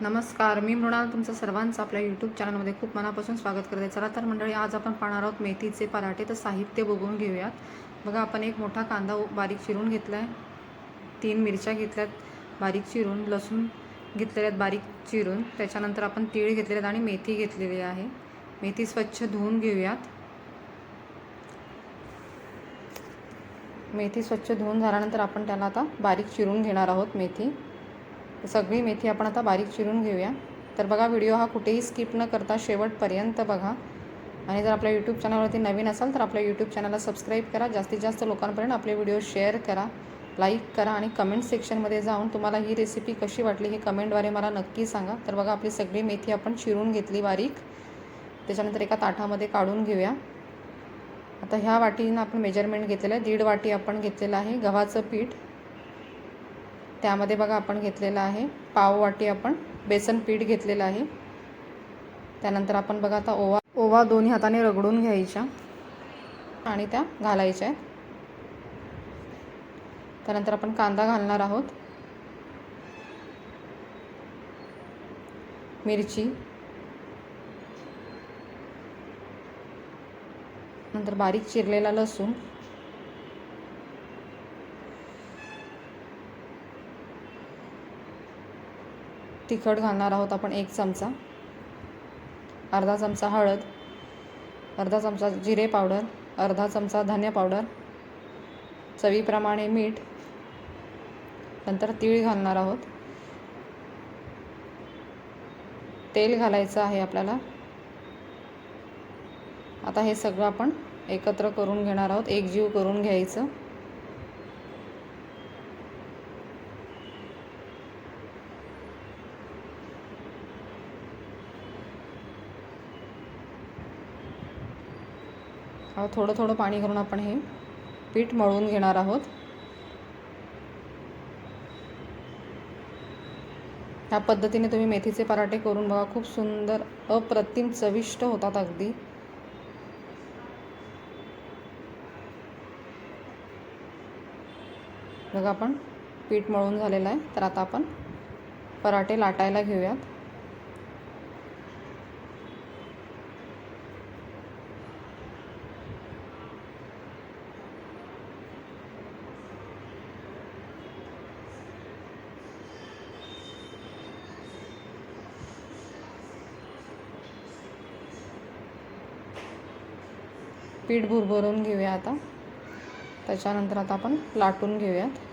नमस्कार, मी मृणाल तुमचं सर्वांचं आपल्या यूट्यूब चॅनलमध्ये खूप मनापासून स्वागत करते. चला तर मंडळी, आज आपण पाहणार आहोत मेथीचे पराठे. तर साहित्य बघून घेऊयात. बघा, आपण एक मोठा कांदा बारीक चिरून घेतला आहे, 3 मिरच्या घेतल्यात बारीक चिरून, लसूण घेतलेले आहेत बारीक चिरून, त्याच्यानंतर आपण तीळ घेतलेले आहेत आणि मेथी घेतलेली आहे. मेथी स्वच्छ धुवून घेऊयात. मेथी स्वच्छ धुवून झाल्यानंतर आपण त्याला आता बारीक चिरून घेणार आहोत. सगळी मेथी आपण आता बारीक चिरून घेऊया. तर बघा, व्हिडिओ हा कुठेही स्किप न करता शेवटपर्यंत बघा. आणि जर आपल्या यूट्यूब चॅनलवरती नवीन असाल तर आपल्या यूट्यूब चॅनलला सबस्क्राईब करा. जास्तीत जास्त लोकांपर्यंत आपले व्हिडिओ शेअर करा, लाईक करा आणि कमेंट सेक्शनमध्ये जाऊन तुम्हाला ही रेसिपी कशी वाटली हे कमेंटद्वारे मला नक्की सांगा. तर बघा, आपली सगळी मेथी आपण चिरून घेतली बारीक. त्याच्यानंतर एका ताटामध्ये काढून घेऊया. आता ह्या वाटीनं आपण मेजरमेंट घेतलेलं आहे. 1.5 वाटी आपण घेतलेलं आहे गव्हाचं पीठ. त्यामध्ये बघा आपण घेतलेलं आहे पाव वाटी आपण बेसन पीठ घेतलेलं आहे. त्यानंतर आपण बघा आता ओवा दोन्ही हाताने रगडून घ्यायच्या आणि त्या घालायच्या आहेत. त्यानंतर आपण कांदा घालणार आहोत, मिरची, नंतर बारीक चिरलेला लसूण, तिखट घालणार आहोत आपण 1 चमचा, अर्धा चमचा हळद, अर्धा चमचा जिरे पावडर, अर्धा चमचा धने पावडर, चवीप्रमाणे मीठ. नंतर तीळ घालणार आहोत. तेल घालायचं आहे आपल्याला. आता हे सगळं आपण एकत्र करून घेणार आहोत, एकजीव करून घ्यायचं. थोडं थोडं पाणी घालून आपण हे पीठ मळून घेणार आहोत. ह्या पद्धतीने तुम्ही मेथीचे पराठे करून बघा, खूप सुंदर अप्रतिम चविष्ट होतात अगदी. बघा, आपण पीठ मळून झालेलं आहे. तर आता आपण पराठे लाटायला घेऊयात. पीठ भुरभरून घेऊया आता. त्याच्यानंतर आता आपण लाटून घेऊयात.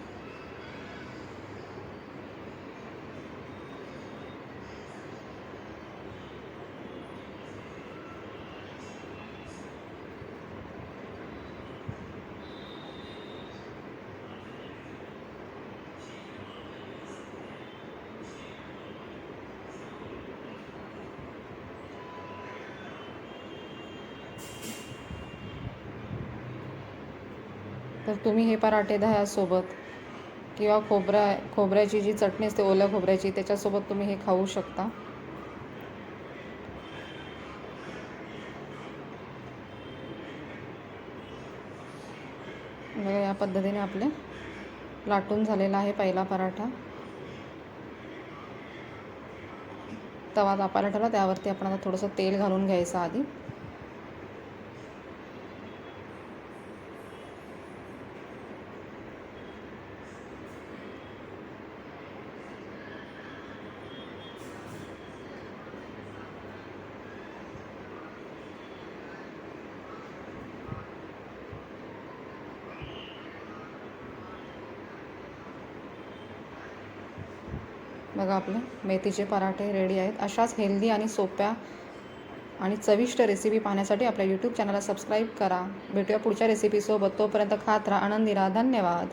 तर तुम्ही हे पराठे दह्यासोबत किंवा खोबऱ्याची जी चटणी असते ओल्या खोबऱ्याची, त्याच्यासोबत तुम्ही हे खाऊ शकता. बघा, या पद्धतीने आपले लाटून झालेला आहे पहिला पराठा. तवा तापायला ठेवला, त्यावरती आपण आता थोडंसं तेल घालून घ्यायचं आधी. बघा, आपले मेथीचे पराठे रेडी आहेत. अशाच हेल्दी आणि सोप्या आणि चविष्ट रेसिपी पाहण्यासाठी आपल्या यूट्यूब चॅनलला सबस्क्राईब करा. भेटूया पुढच्या रेसिपीसोबत. तोपर्यंत खात राहा, आनंदी राहा. धन्यवाद.